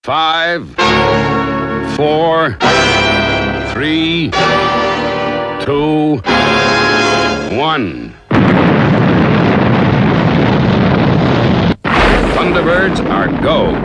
5, 4, 3, 2, 1. Thunderbirds are go.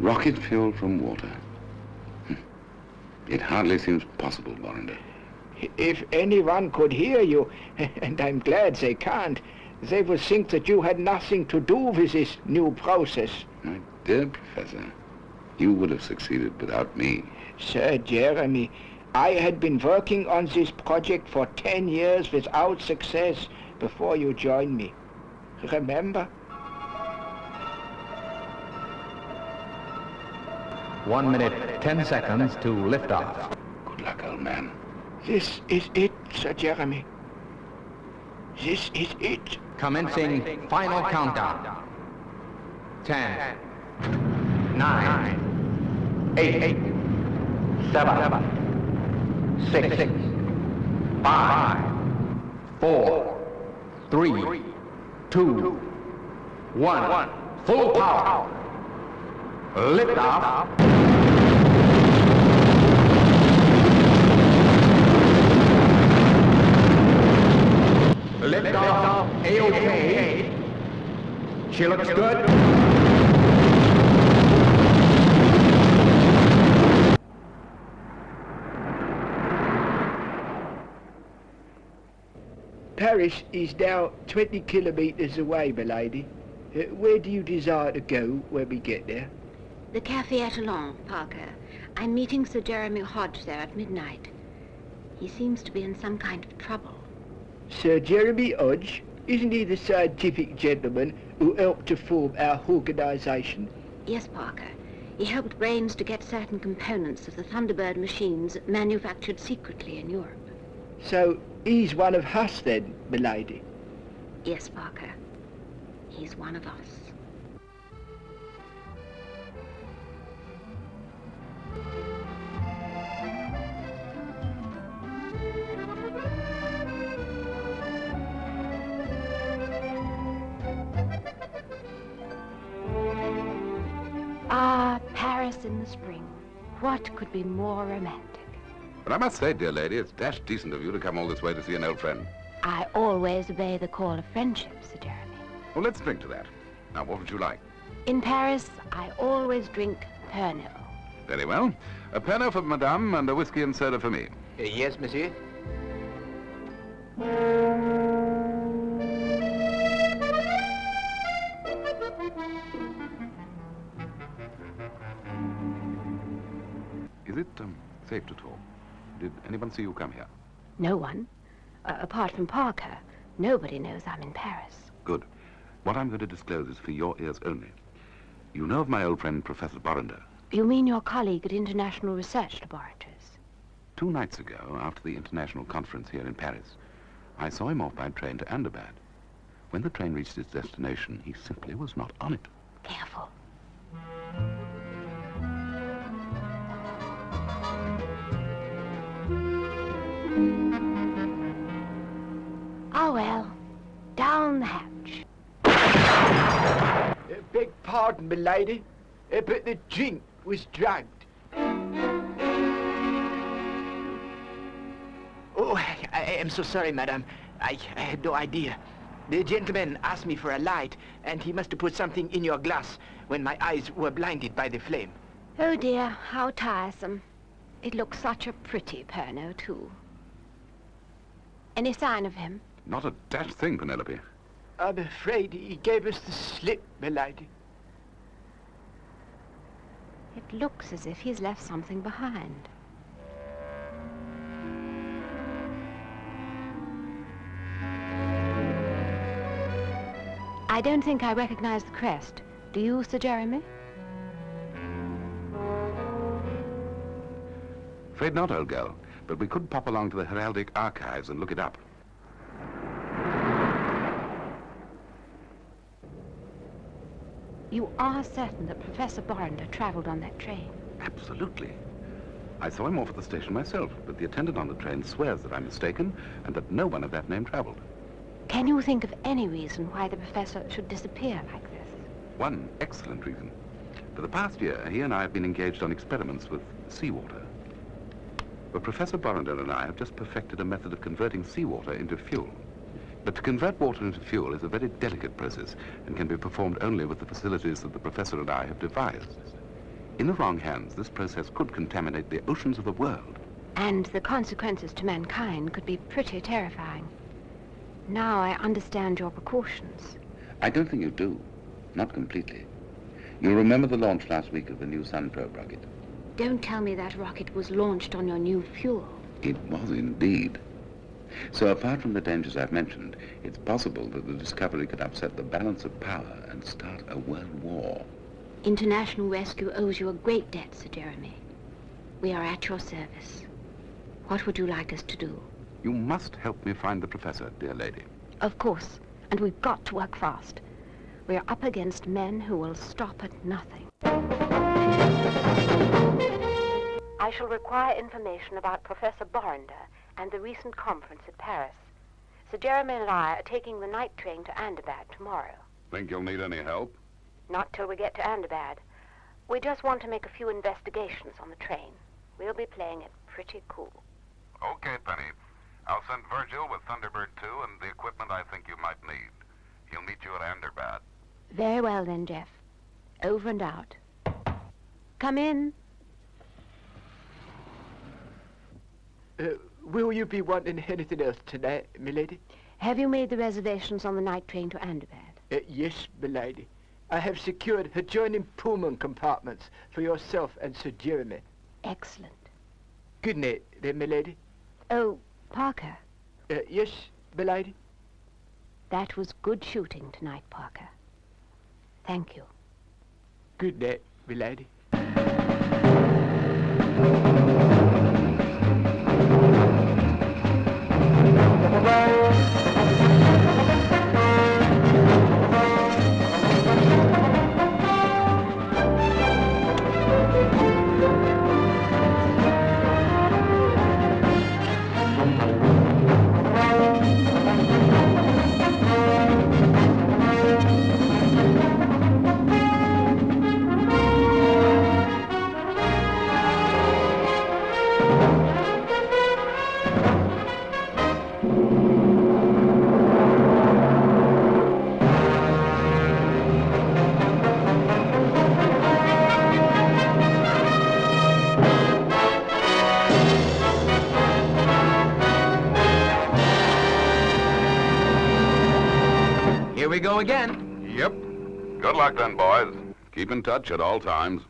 Rocket fuel from water. It hardly seems possible, Borinder. If anyone could hear you, and I'm glad they can't, they would think that you had nothing to do with this new process. My dear Professor, you would have succeeded without me. Sir Jeremy, I had been working on this project for 10 years without success before you joined me. Remember? 1 minute, 10 seconds to lift off. Good luck, old man. This is it, Sir Jeremy. This is it. Commencing final countdown. 10, 9, 8, 7, 6, 5, 4, 3, 2, 1. Full power. Lift off. Lift off. A-OK. She looks good. Paris is now 20 kilometers away, milady. Where do you desire to go when we get there? The Café Etalon, Parker. I'm meeting Sir Jeremy Hodge there at midnight. He seems to be in some kind of trouble. Sir Jeremy Hodge? Isn't he the scientific gentleman who helped to form our organization? Yes, Parker. He helped Brains to get certain components of the Thunderbird machines manufactured secretly in Europe. So he's one of us then, milady? Yes, Parker. He's one of us. Ah, Paris in the spring. What could be more romantic? But I must say, dear lady, it's dashed decent of you to come all this way to see an old friend. I always obey the call of friendship, Sir Jeremy. Well, let's drink to that. Now, what would you like? In Paris, I always drink Perils. Very well. A Penelop for Madame and a whiskey and soda for me. Yes, monsieur. Is it safe to talk? Did anyone see you come here? No one. Apart from Parker, nobody knows I'm in Paris. Good. What I'm going to disclose is for your ears only. You know of my old friend, Professor Borinder. You mean your colleague at International Research Laboratories? 2 nights ago, after the international conference here in Paris, I saw him off by train to Anderbad. When the train reached its destination, he simply was not on it. Careful. Oh, well. Down the hatch. Beg pardon, milady, but the drink was drugged. Oh, I am so sorry, madam. I had no idea. The gentleman asked me for a light, and he must have put something in your glass when my eyes were blinded by the flame. Oh, dear, how tiresome. It looks such a pretty Pernod, too. Any sign of him? Not a dashed thing, Penelope. I'm afraid he gave us the slip, milady. It looks as if he's left something behind. I don't think I recognize the crest. Do you, Sir Jeremy? Afraid not, old girl. But we could pop along to the heraldic archives and look it up. You are certain that Professor Borrender traveled on that train? Absolutely. I saw him off at the station myself, but the attendant on the train swears that I'm mistaken and that no one of that name traveled. Can you think of any reason why the professor should disappear like this? One excellent reason. For the past year, he and I have been engaged on experiments with seawater. But Professor Borrender and I have just perfected a method of converting seawater into fuel. But to convert water into fuel is a very delicate process and can be performed only with the facilities that the professor and I have devised. In the wrong hands, this process could contaminate the oceans of the world. And the consequences to mankind could be pretty terrifying. Now I understand your precautions. I don't think you do. Not completely. You'll remember the launch last week of the new Sun Probe rocket. Don't tell me that rocket was launched on your new fuel. It was indeed. So apart from the dangers I've mentioned, it's possible that the discovery could upset the balance of power and start a world war. International Rescue owes you a great debt, Sir Jeremy. We are at your service. What would you like us to do? You must help me find the professor, dear lady. Of course, and we've got to work fast. We're up against men who will stop at nothing. I shall require information about Professor Borrender and the recent conference at Paris. Sir Jeremy and I are taking the night train to Anderbad tomorrow. Think you'll need any help? Not till we get to Anderbad. We just want to make a few investigations on the train. We'll be playing it pretty cool. Okay, Penny. I'll send Virgil with Thunderbird 2 and the equipment I think you might need. He'll meet you at Anderbad. Very well then, Jeff. Over and out. Come in. Will you be wanting anything else tonight, milady? Have you made the reservations on the night train to Anderbad? Yes, milady. I have secured adjoining Pullman compartments for yourself and Sir Jeremy. Excellent. Good night, then, milady. Oh, Parker, Yes, milady. that was good shooting tonight, Parker. Thank you. Good night, milady. Here we go again. Yep. Good luck then, boys. Keep in touch at all times.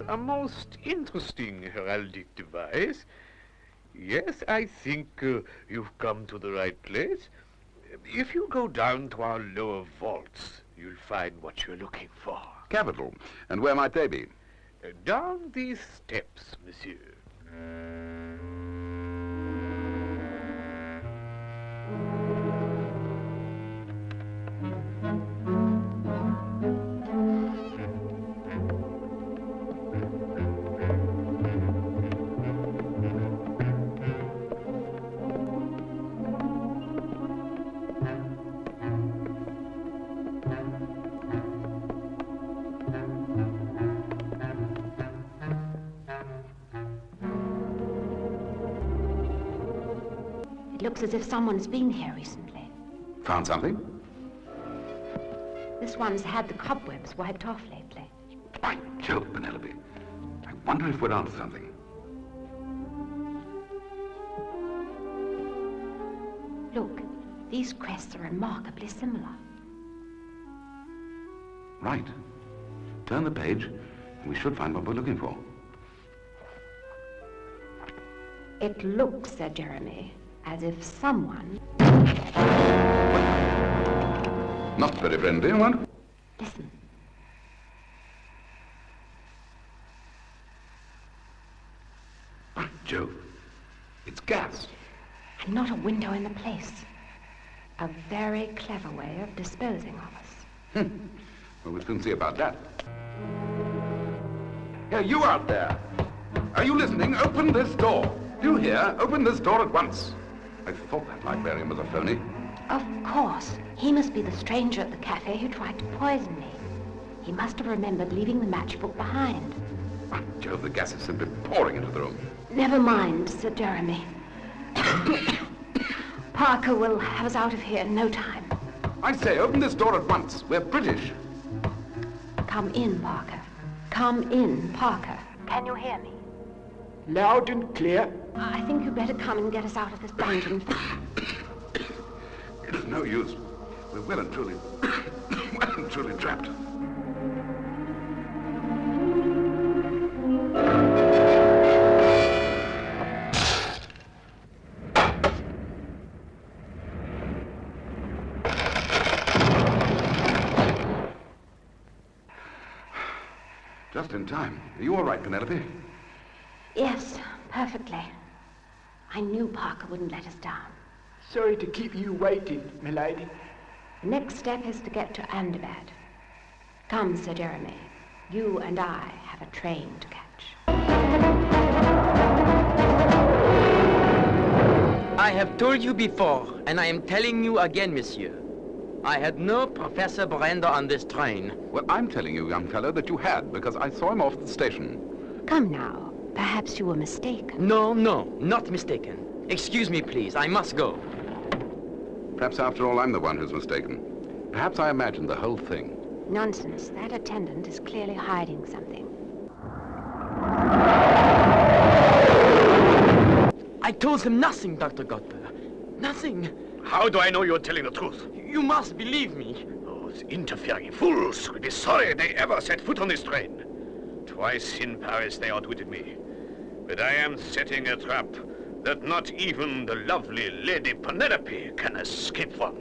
a most interesting heraldic device. Yes, I think you've come to the right place. If you go down to our lower vaults, you'll find what you're looking for. Capital. And where might they be? Down these steps, monsieur. It looks as if someone's been here recently. Found something? This one's had the cobwebs wiped off lately. By Jove, Penelope. I wonder if we're onto something. Look, these crests are remarkably similar. Right. Turn the page, and we should find what we're looking for. It looks, Sir Jeremy, as if someone... Not very friendly, what? Listen. By Jove. It's gas. And not a window in the place. A very clever way of disposing of us. Well, we'll soon see about that. Here, you out there. Are you listening? Open this door. Do you hear? Open this door at once. I thought that librarian was a phony. Of course. He must be the stranger at the cafe who tried to poison me. He must have remembered leaving the matchbook behind. By Jove, the gas is simply pouring into the room. Never mind, Sir Jeremy. Parker will have us out of here in no time. I say, open this door at once. We're British. Come in, Parker. Come in, Parker. Can you hear me? Loud and clear. I think you'd better come and get us out of this dungeon. It's no use. We're well and truly, well and truly trapped. Just in time. Are you all right, Penelope? Yes, perfectly. I knew Parker wouldn't let us down. Sorry to keep you waiting, milady. The next step is to get to Anderbad. Come, Sir Jeremy. You and I have a train to catch. I have told you before, and I am telling you again, monsieur. I had no Professor Brenda on this train. Well, I'm telling you, young fellow, that you had, because I saw him off at the station. Come now. Perhaps you were mistaken. No, not mistaken. Excuse me, please. I must go. Perhaps, after all, I'm the one who's mistaken. Perhaps I imagined the whole thing. Nonsense. That attendant is clearly hiding something. I told him nothing, Dr. Godber. Nothing. How do I know you're telling the truth? You must believe me. Those interfering fools will be sorry they ever set foot on this train. Twice in Paris they outwitted me. But I am setting a trap that not even the lovely Lady Penelope can escape from.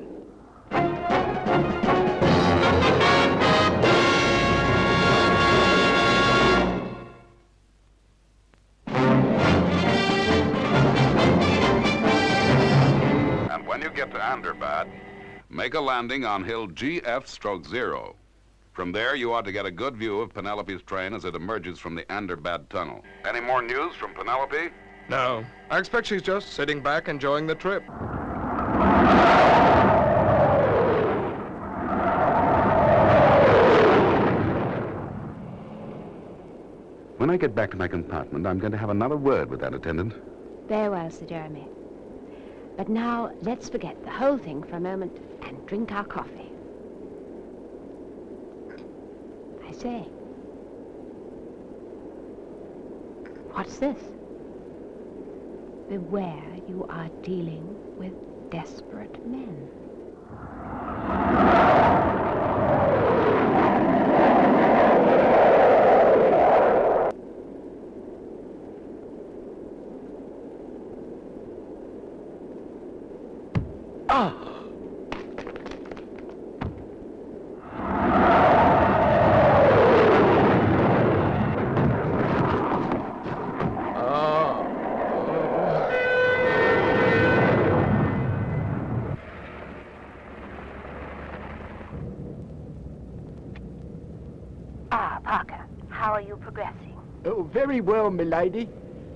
And when you get to Anderbad, make a landing on hill GF/0. From there, you ought to get a good view of Penelope's train as it emerges from the Anderbad tunnel. Any more news from Penelope? No. I expect she's just sitting back enjoying the trip. When I get back to my compartment, I'm going to have another word with that attendant. Very well, Sir Jeremy. But now, let's forget the whole thing for a moment and drink our coffee. I say. What's this? Beware, you are dealing with desperate men. Ah, Parker, how are you progressing? Oh, very well, milady.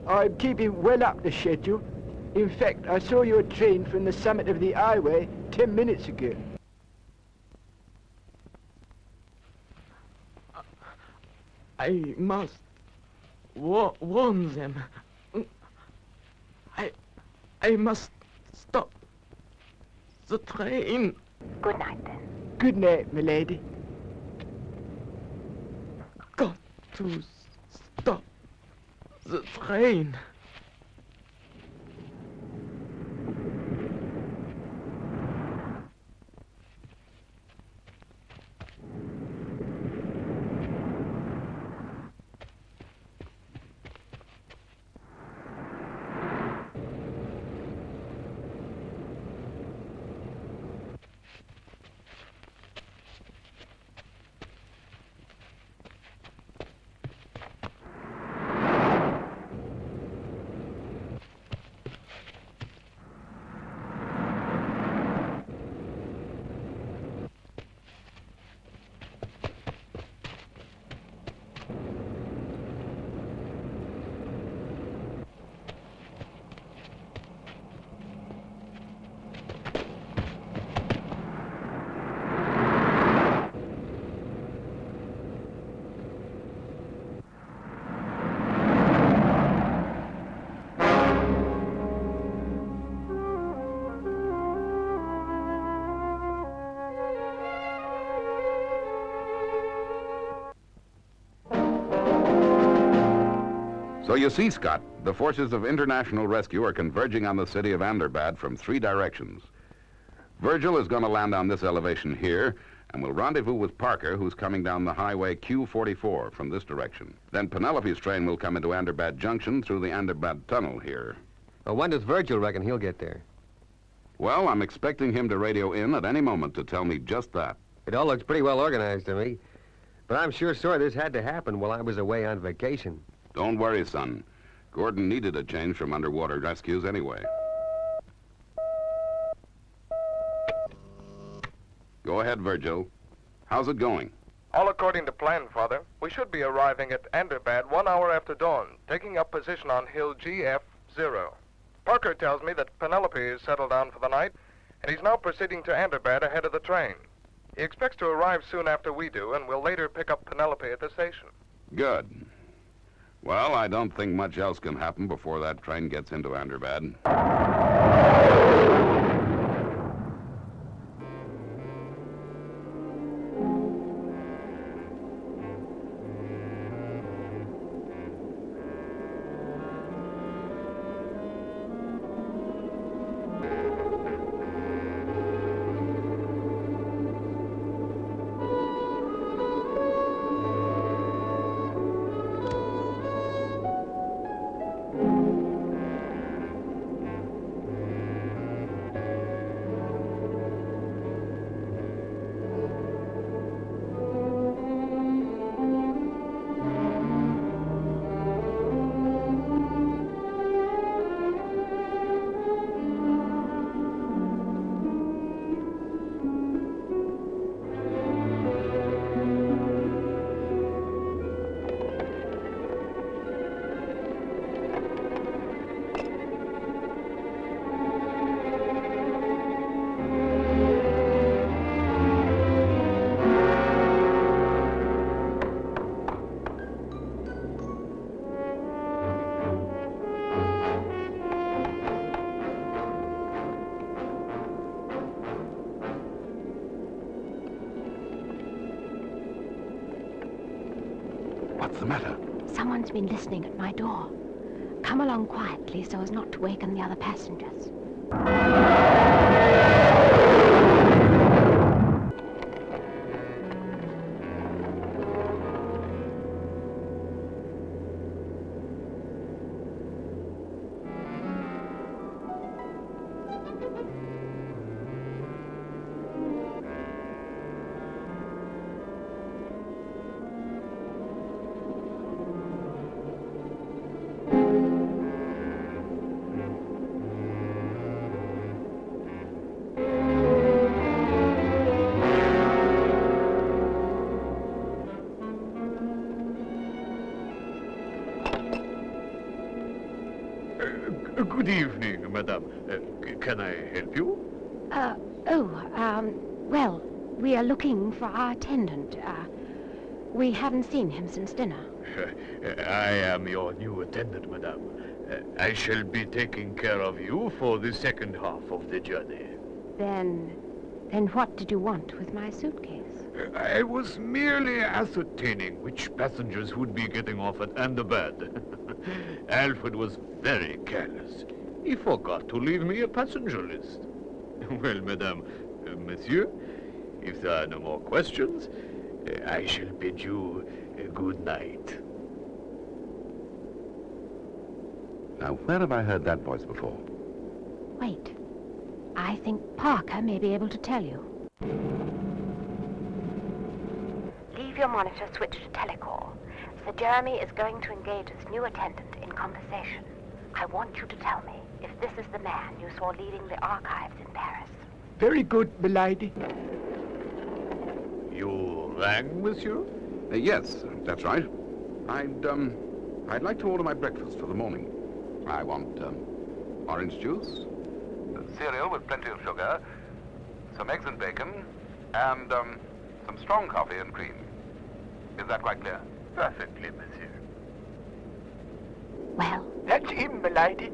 I'm keeping well up the schedule. In fact, I saw your train from the summit of the highway 10 minutes ago. I must warn them. I must stop the train. Good night, then. Good night, milady. Got to stop the train. So you see, Scott, the forces of international rescue are converging on the city of Anderbad from 3 directions. Virgil is going to land on this elevation here, and will rendezvous with Parker, who's coming down the highway Q44 from this direction. Then Penelope's train will come into Anderbad Junction through the Anderbad Tunnel here. Well, when does Virgil reckon he'll get there? Well, I'm expecting him to radio in at any moment to tell me just that. It all looks pretty well organized to me. But I'm sure sorry this had to happen while I was away on vacation. Don't worry, son. Gordon needed a change from underwater rescues anyway. Go ahead, Virgil. How's it going? All according to plan, Father. We should be arriving at Anderbad 1 hour after dawn, taking up position on hill GF0. Parker tells me that Penelope is settled down for the night, and he's now proceeding to Anderbad ahead of the train. He expects to arrive soon after we do, and will later pick up Penelope at the station. Good. Well, I don't think much else can happen before that train gets into Anderbad. What's the matter? Someone's been listening at my door. Come along quietly so as not to waken the other passengers. Good evening, madame. Can I help you? Well, we are looking for our attendant. We haven't seen him since dinner. I am your new attendant, madame. I shall be taking care of you for the second half of the journey. Then what did you want with my suitcase? I was merely ascertaining which passengers would be getting off at Anderbad. Alfred was very careless. He forgot to leave me a passenger list. Well, madame, monsieur, if there are no more questions, I shall bid you good night. Now, where have I heard that voice before? Wait. I think Parker may be able to tell you. Leave your monitor switched to telecall. Sir Jeremy is going to engage this new attendant in conversation. I want you to tell me if this is the man you saw leading the archives in Paris. Very good, milady. You rang, monsieur? Yes, that's right. I'd like to order my breakfast for the morning. I want, orange juice, cereal with plenty of sugar, some eggs and bacon, and, some strong coffee and cream. Is that quite clear? Perfectly, monsieur. Well, That's him, milady.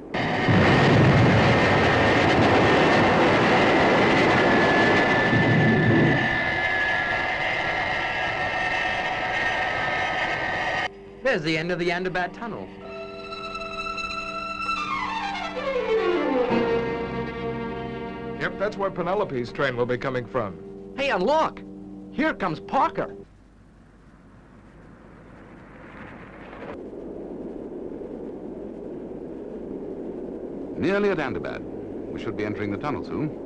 There's the end of the Anderbad tunnel. Yep, that's where Penelope's train will be coming from. Hey, and look! Here comes Parker. Nearly at Anderbad. We should be entering the tunnel soon.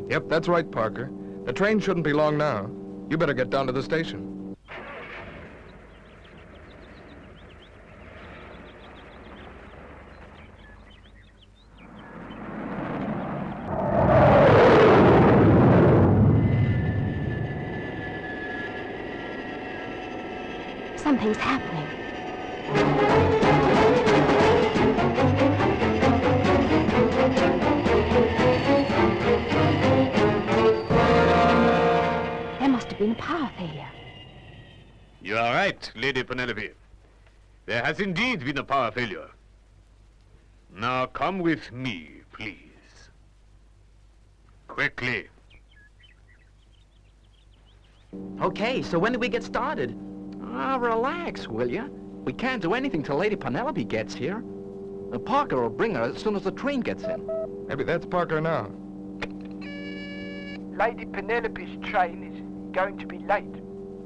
Yep, that's right, Parker. The train shouldn't be long now. You better get down to the station. something's happening. There must have been a power failure. You are right, Lady Penelope. There has indeed been a power failure. Now come with me, please. Quickly. Okay, so when do we get started? Relax, will ya? We can't do anything till Lady Penelope gets here. Parker will bring her as soon as the train gets in. Maybe that's Parker now. Lady Penelope's train is going to be late.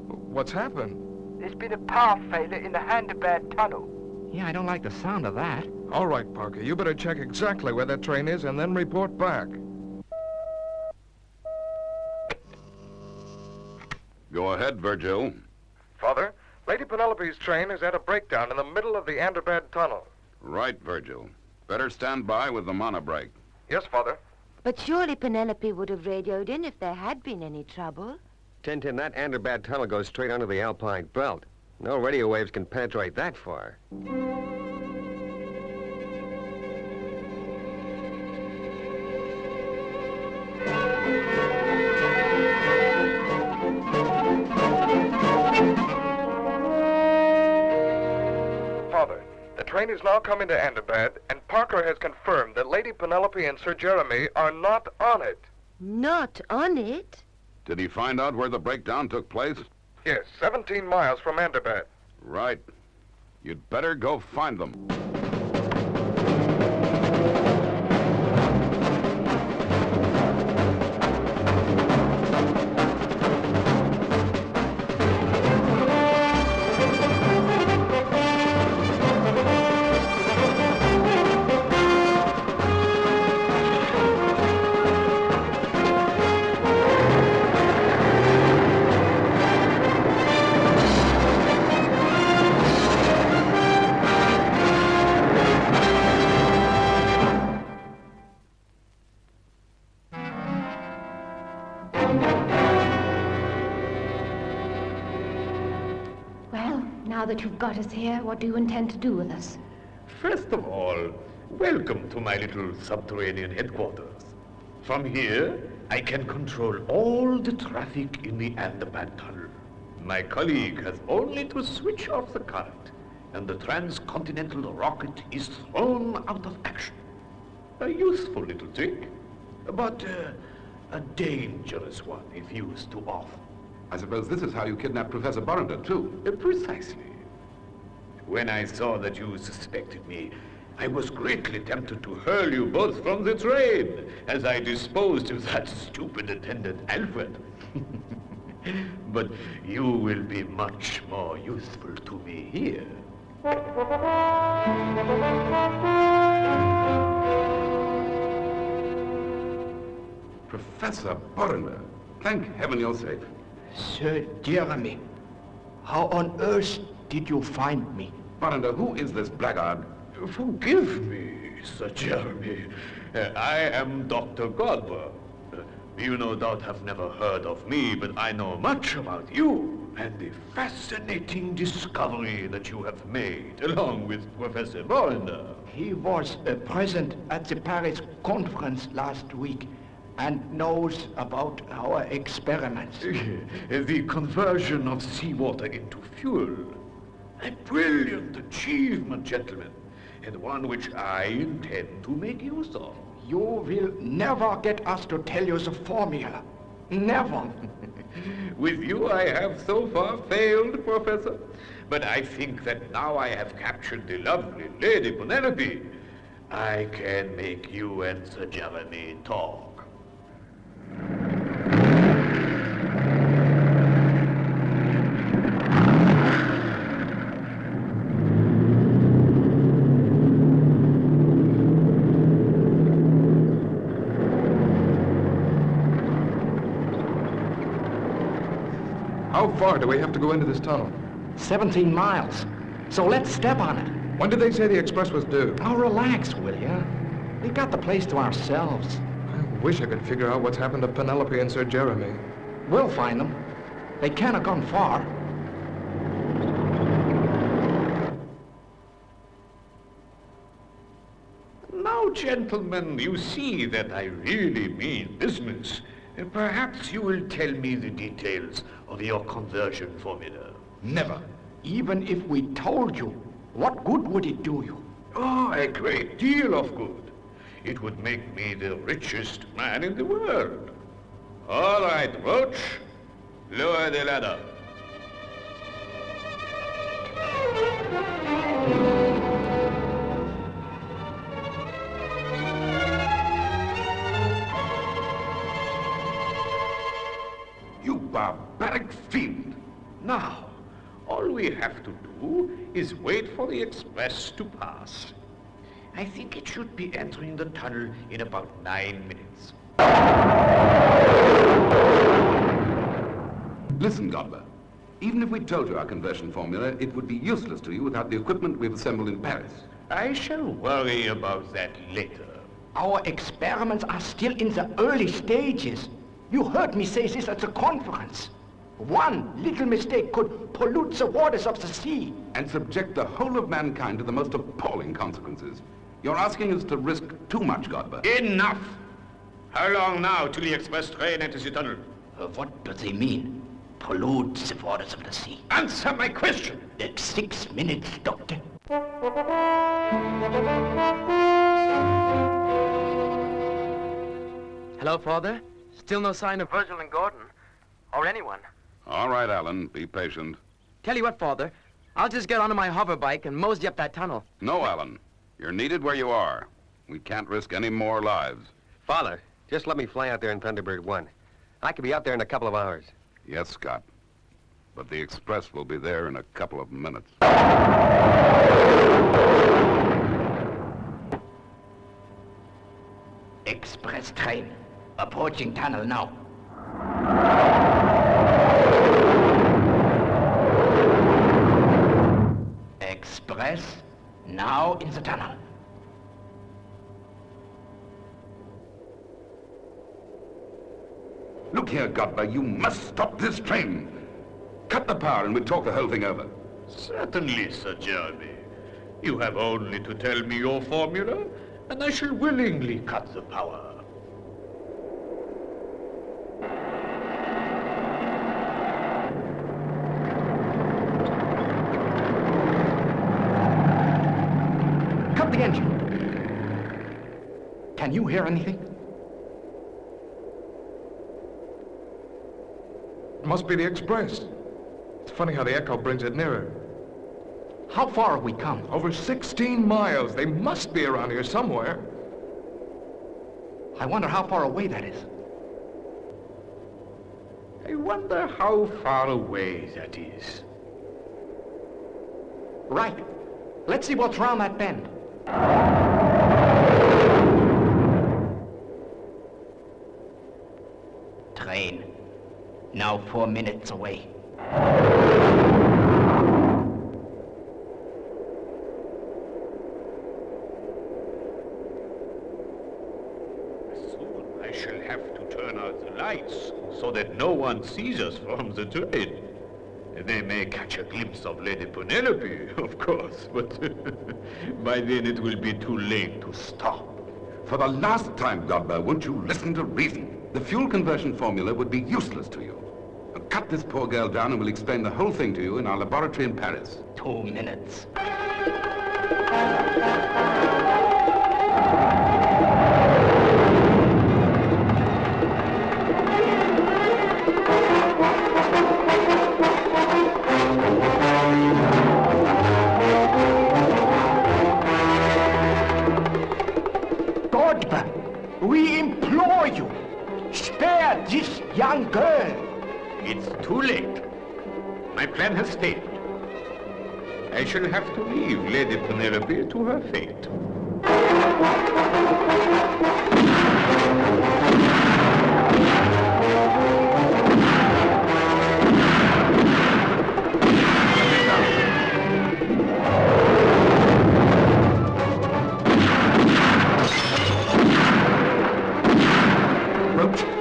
What's happened? There's been a power failure in the Anderbad tunnel. Yeah, I don't like the sound of that. All right, Parker, you better check exactly where that train is and then report back. Go ahead, Virgil. Father, Lady Penelope's train is at a breakdown in the middle of the Anderbad tunnel. Right, Virgil. Better stand by with the monobrake. Yes, Father. But surely Penelope would have radioed in if there had been any trouble. Tintin, that Anderbad tunnel goes straight under the Alpine belt. No radio waves can penetrate that far. Father, the train is now coming to Anderbad, and Parker has confirmed that Lady Penelope and Sir Jeremy are not on it. Not on it? Did he find out where the breakdown took place? Yes, 17 miles from Anderbad. Right. You'd better go find them. that you've got us here, what do you intend to do with us? First of all, welcome to my little subterranean headquarters. From here, I can control all the traffic in the Anderbad tunnel. My colleague has only to switch off the current, and the transcontinental rocket is thrown out of action. A useful little trick, but a dangerous one if used too often. I suppose this is how you kidnapped Professor Borrender, too. Precisely. When I saw that you suspected me, I was greatly tempted to hurl you both from the train, as I disposed of that stupid attendant, Alfred. But you will be much more useful to me here. Professor Borrender, thank heaven you're safe. Sir Jeremy, how on earth did you find me? Borrender, who is this blackguard? Forgive me, Sir Jeremy. I am Dr. Godber. You no doubt have never heard of me, but I know much about you and the fascinating discovery that you have made, along with Professor Borrender. He was present at the Paris conference last week and knows about our experiments. The conversion of seawater into fuel. A brilliant achievement, gentlemen, and one which I intend to make use of. You will never get us to tell you the formula. Never. With you I have so far failed, Professor. But I think that now I have captured the lovely Lady Penelope, I can make you and Sir Jeremy talk. How far do we have to go into this tunnel? 17 miles. So let's step on it. When did they say the express was due? Now relax, will ya? We got the place to ourselves. I wish I could figure out what's happened to Penelope and Sir Jeremy. We'll find them. They can't have gone far. Now, gentlemen, you see that I really mean business. Perhaps you will tell me the details of your conversion formula. Never. Even if we told you, what good would it do you? Oh, a great deal of good. It would make me the richest man in the world. All right, Roach, lower the ladder. You barbaric fiend! Now, all we have to do is wait for the express to pass. I think it should be entering the tunnel in about 9 minutes. Listen, Godber. Even if we told you our conversion formula, it would be useless to you without the equipment we've assembled in Paris. I shall worry about that later. Our experiments are still in the early stages. You heard me say this at the conference. One little mistake could pollute the waters of the sea. And subject the whole of mankind to the most appalling consequences. You're asking us to risk too much, Godber. Enough! How long now till the express train enters the tunnel? What do they mean? Pollute the waters of the sea. Answer my question! 6 minutes, Doctor. Hello, Father? Still no sign of Virgil and Gordon, or anyone. All right, Alan, be patient. Tell you what, Father, I'll just get onto my hover bike and mosey up that tunnel. No, Alan. You're needed where you are. We can't risk any more lives. Father, just let me fly out there in Thunderbird 1. I could be out there in a couple of hours. Yes, Scott. But the express will be there in a couple of minutes. Express train. Approaching tunnel now. Express now in the tunnel. Look here, Godber, you must stop this train. Cut the power and we'll talk the whole thing over. Certainly, Sir Jeremy. You have only to tell me your formula, and I shall willingly cut the power. Cut the engine. Can you hear anything? It must be the express. It's funny how the echo brings it nearer. How far have we come? Over 16 miles. They must be around here somewhere. I wonder how far away that is. I wonder how far away that is. Right. Let's see what's round that bend. Train. Now 4 minutes away. Soon I shall have to turn out the lights so that no one sees us from the train. They may catch a glimpse of Lady Penelope, of course, but by then it will be too late to stop. For the last time, Godber, won't you listen to reason? The fuel conversion formula would be useless to you. Now cut this poor girl down and we'll explain the whole thing to you in our laboratory in Paris. 2 minutes. We implore you, spare this young girl. It's too late. My plan has failed. I shall have to leave Lady Penelope to her fate.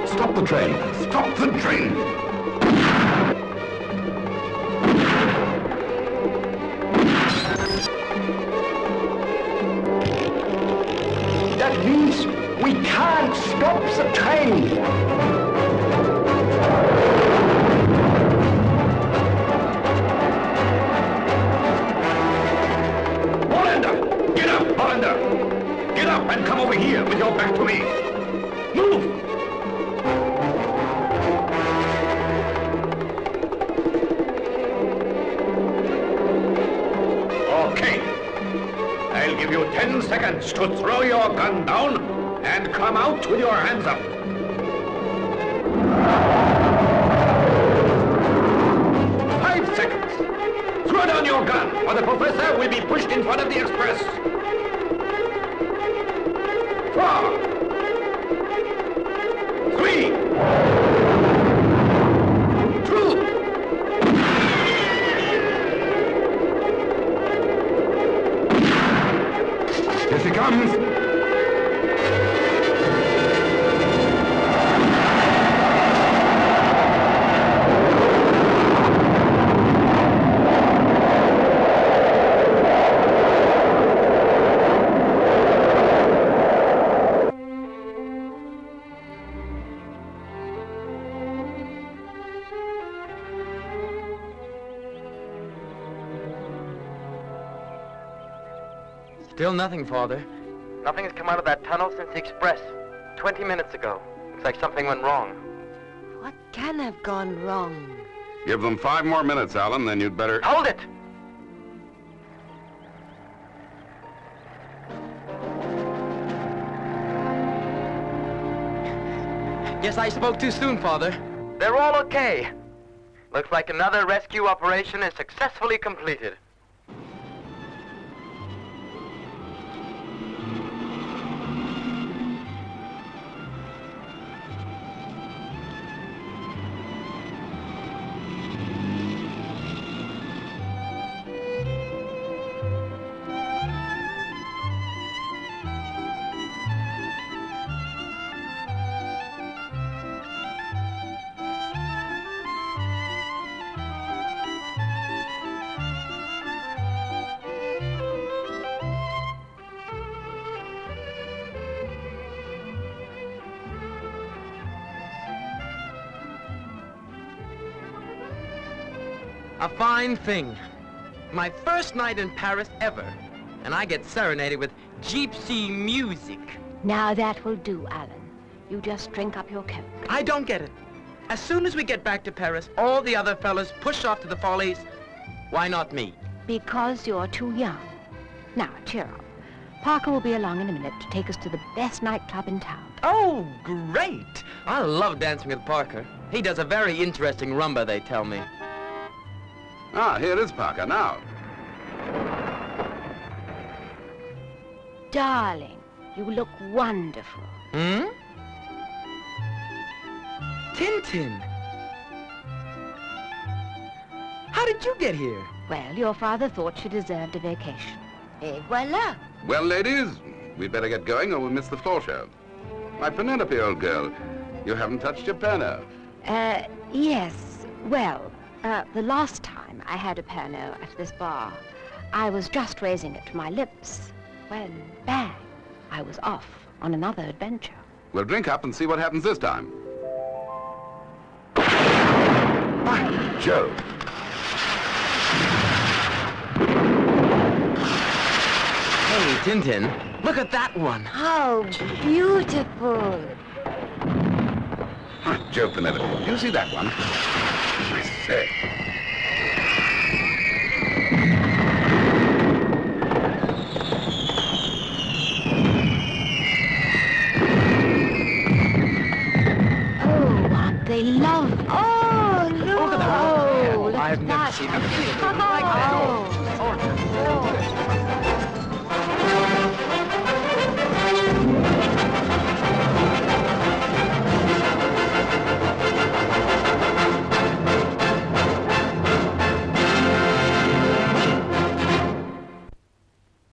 Stop the train! Stop the train! That means we can't stop the train. Hollander! Get up, Hollander! Get up and come over here with your back to me. Move! I'll give you 10 seconds to throw your gun down and come out with your hands up. 5 seconds. Throw down your gun or the professor will be pushed in front of the express. 4, 3, 2, here she comes! Still nothing, Father. Nothing has come out of that tunnel since the express. 20 minutes ago. Looks like something went wrong. What can have gone wrong? Give them 5 more minutes, Alan, then you'd better... Hold it! Guess I spoke too soon, Father. They're all okay. Looks like another rescue operation is successfully completed. A fine thing. My first night in Paris ever. And I get serenaded with gypsy music. Now that will do, Alan. You just drink up your coke. I don't get it. As soon as we get back to Paris, all the other fellas push off to the Follies. Why not me? Because you're too young. Now, cheer up. Parker will be along in a minute to take us to the best nightclub in town. Oh, great! I love dancing with Parker. He does a very interesting rumba, they tell me. Ah, here is Parker now. Darling, you look wonderful. Hmm? Tintin! How did you get here? Well, your father thought she deserved a vacation. Et voila! Well, ladies, we'd better get going or we'll miss the floor show. My Penelope, old girl, you haven't touched your Pernod. Yes. Well, the last time I had a Pernod at this bar, I was just raising it to my lips when, bang, I was off on another adventure. We'll drink up and see what happens this time. By Jove! Hey, Tintin, look at that one. How beautiful. By Jove, Penelope, do you see that one? I say.